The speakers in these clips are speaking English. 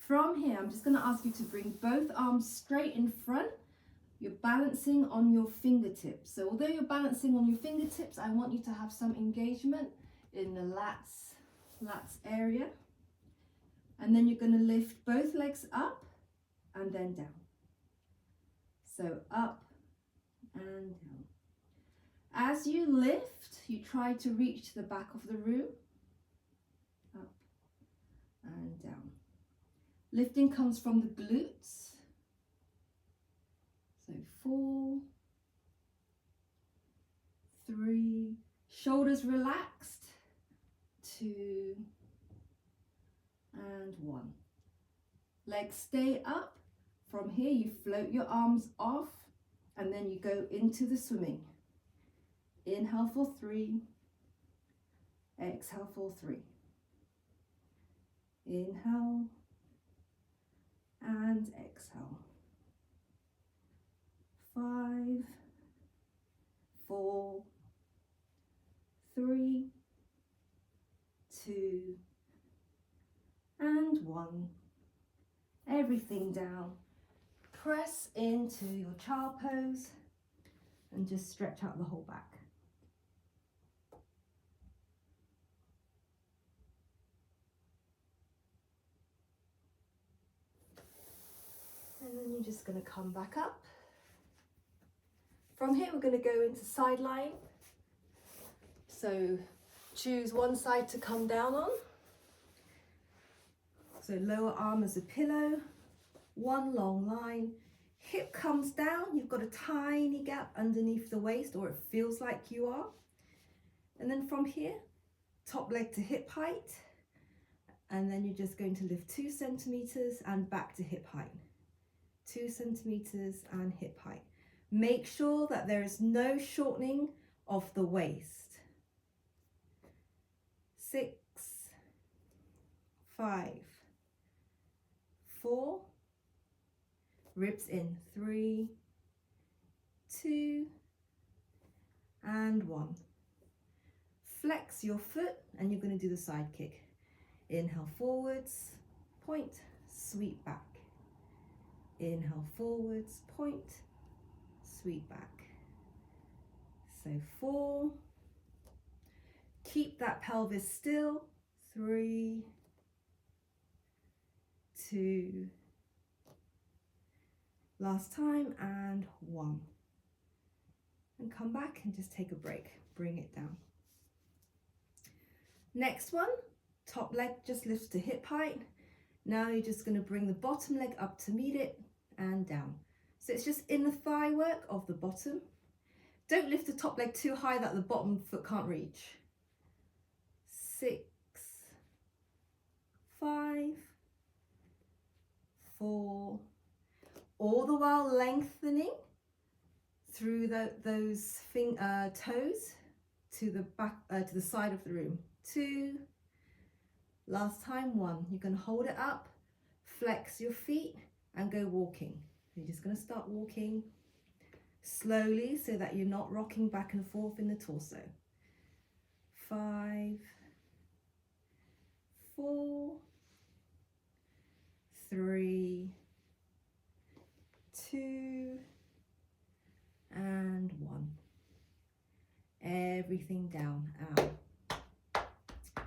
From here, I'm just going to ask you to bring both arms straight in front. You're balancing on your fingertips. So although you're balancing on your fingertips, I want you to have some engagement in the lats area. And then you're going to lift both legs up and then down. So up and down. As you lift, you try to reach the back of the room. Up and down. Lifting comes from the glutes. So 4, 3, shoulders relaxed, 2, and 1. Legs stay up. From here, you float your arms off, and then you go into the swimming. Inhale for 3, exhale for 3. Inhale and exhale. 5, 4, 3, 2, and 1. Everything down. Press into your child pose and just stretch out the whole back. And then you're just going to come back up. From here, we're going to go into side lying. So choose one side to come down on. So lower arm as a pillow, one long line. Hip comes down, you've got a tiny gap underneath the waist, or it feels like you are. And then from here, top leg to hip height. And then you're just going to lift 2 centimeters and back to hip height. 2 centimeters and hip height. Make sure that there is no shortening of the waist. 6, 5, 4, ribs in, 3, 2, and 1. Flex your foot and you're going to do the side kick. Inhale forwards, point, sweep back. Inhale forwards, point, sweep back. So 4, keep that pelvis still, 3, 2, last time, and 1. And come back and just take a break, bring it down. Next one, top leg just lifts to hip height. Now you're just going to bring the bottom leg up to meet it and down. So it's just in the thigh work of the bottom. Don't lift the top leg too high that the bottom foot can't reach. 6, 5, 4, all the while lengthening through those toes to the back, to the side of the room. 2, last time, 1. You're going to hold it up, flex your feet and go walking. You're just going to start walking slowly so that you're not rocking back and forth in the torso. 5, 4, 3, 2, and 1. Everything down, out.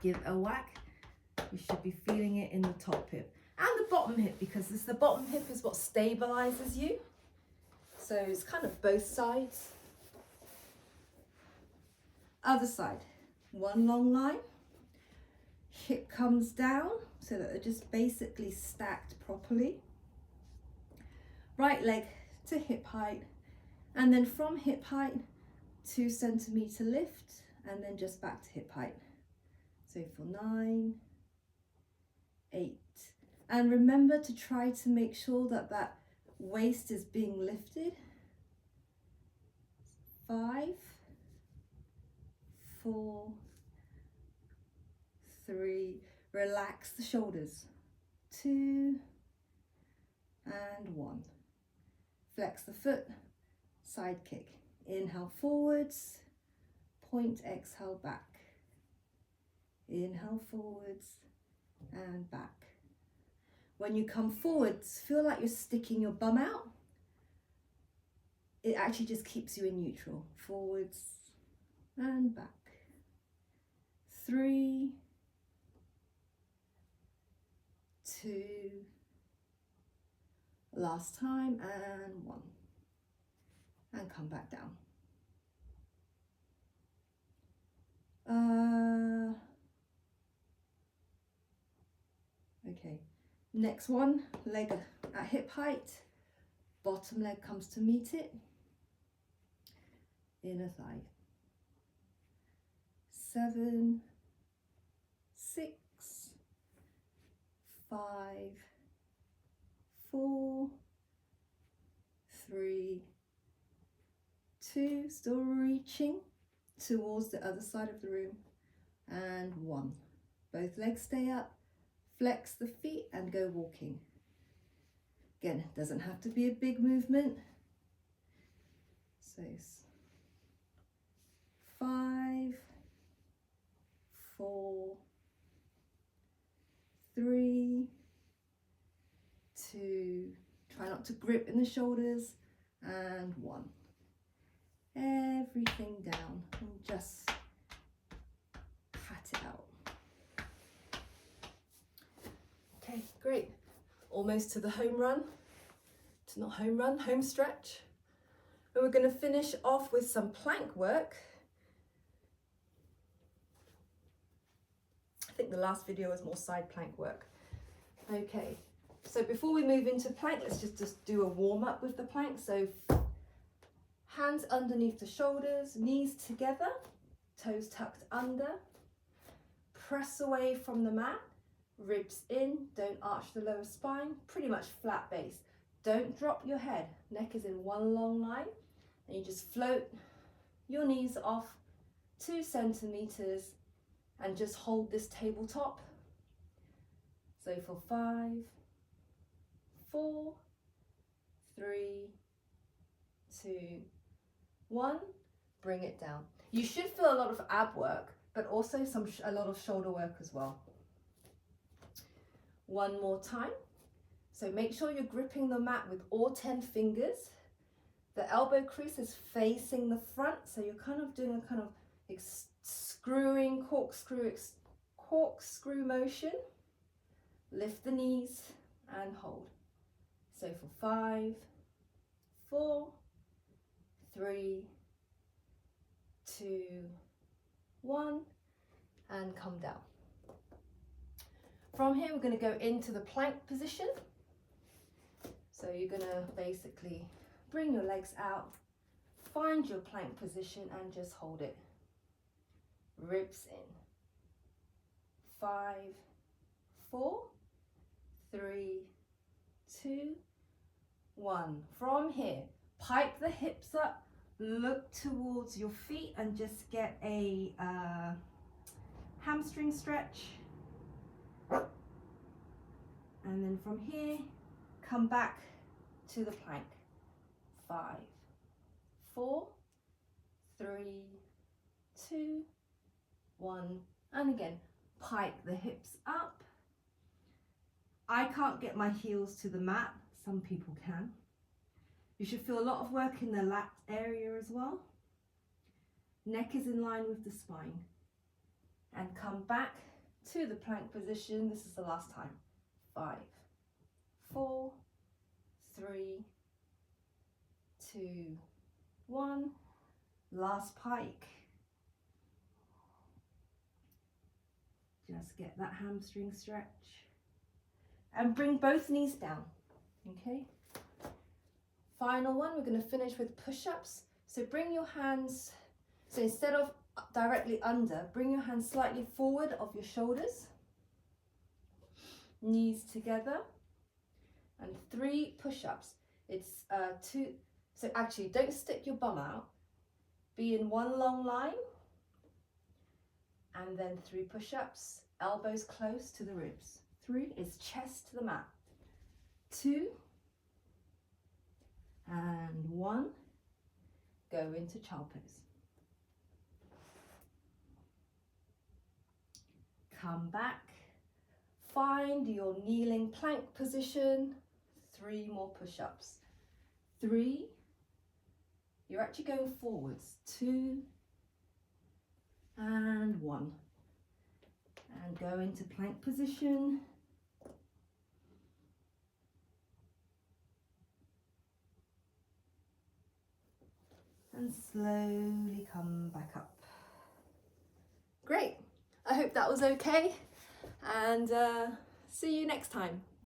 Give a whack. You should be feeling it in the top hip and the bottom hip, because the bottom hip is what stabilizes you. So it's kind of both sides. Other side, one long line. Hip comes down so that they're just basically stacked properly. Right leg to hip height, and then from hip height, 2 centimeter lift, and then just back to hip height. So for 9, 8, and remember to try to make sure that that waist is being lifted. 5, 4, 3, relax the shoulders. 2, and 1. Flex the foot, side kick. Inhale forwards, point, exhale back. Inhale forwards and back. When you come forwards, feel like you're sticking your bum out. It actually just keeps you in neutral. Forwards and back. 3, 2, last time, and 1. And come back down. Okay, next one, leg at hip height, bottom leg comes to meet it, inner thigh. 7, 6, 5, 4, 3, 2, still reaching towards the other side of the room, and 1. Both legs stay up, flex the feet and go walking. Again, it doesn't have to be a big movement. So 5, 4, 3, 2, try not to grip in the shoulders, and 1. Everything down and just pat it out. Okay, great. Almost to the home run. It's not home run, home stretch. And we're going to finish off with some plank work. I think the last video was more side plank work. Okay, so before we move into plank, let's just do a warm up with the plank. So hands underneath the shoulders, knees together, toes tucked under. Press away from the mat, ribs in, don't arch the lower spine, pretty much flat base. Don't drop your head, neck is in one long line, and you just float your knees off 2 centimeters and just hold this tabletop. So for 5, 4, 3, 2, 1, bring it down. You should feel a lot of ab work, but also a lot of shoulder work as well. One more time. So make sure you're gripping the mat with all 10 fingers. The elbow crease is facing the front, so you're kind of doing a kind of screwing, corkscrew motion. Lift the knees and hold. So for 5, 4, 3, 2, 1, and come down. From here, we're going to go into the plank position. So you're going to basically bring your legs out, find your plank position and just hold it. Ribs in. 5, 4, 3, 2, 1. From here, pipe the hips up, look towards your feet and just get a hamstring stretch. And then from here, come back to the plank. 5, 4, 3, 2, 1. And again, pipe the hips up. I can't get my heels to the mat. Some people can. You should feel a lot of work in the lat area as well. Neck is in line with the spine. And come back to the plank position. This is the last time. 5, 4, 3, 2, 1. Last pike. Just get that hamstring stretch. And bring both knees down. Okay. Final one, we're going to finish with push-ups. So bring your hands, so instead of directly under, bring your hands slightly forward of your shoulders. Knees together. And 3 push-ups. It's 2, so actually don't stick your bum out. Be in one long line. And then 3 push-ups, elbows close to the ribs. 3 is chest to the mat. 2. And 1, go into child pose. Come back. find your kneeling plank position. 3 more push-ups. 3, you're actually going forwards. 2 and 1. And go into plank position. And slowly come back up. Great. I hope that was okay, and see you next time.